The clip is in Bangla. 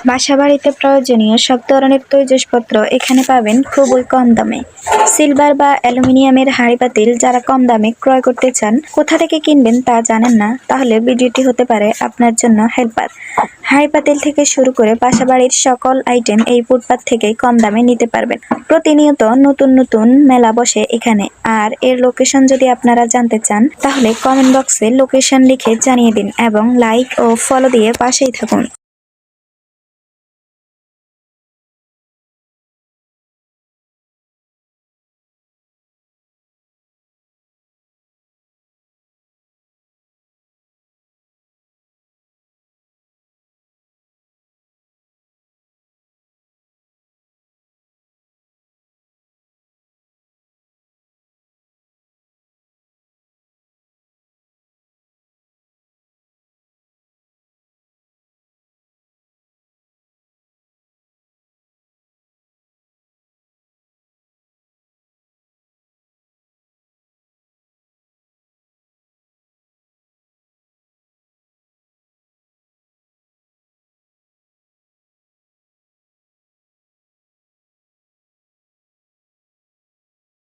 বাসাবাড়িতে প্রয়োজনীয় সব ধরনের তৈজসপত্র এখানে পাবেন খুবই কম দামে। সিলভার বা অ্যালুমিনিয়ামের হাঁড়ি-পাতিল যারা কম দামে ক্রয় করতে চান, কোথা থেকে কিনবেন তা জানেন না, তাহলে ভিডিওটি হতে পারে আপনার জন্য হেল্পার। হাঁড়ি-পাতিল থেকে শুরু করে বাসাবাড়ির সকল আইটেম এই ফুটপাত থেকেই কম দামে নিতে পারবেন। প্রতিনিয়ত নতুন নতুন মেলা বসে এখানে। আর এর লোকেশন যদি আপনারা জানতে চান, তাহলে কমেন্ট বক্সে লোকেশন লিখে জানিয়ে দিন এবং লাইক ও ফলো দিয়ে পাশেই থাকুন।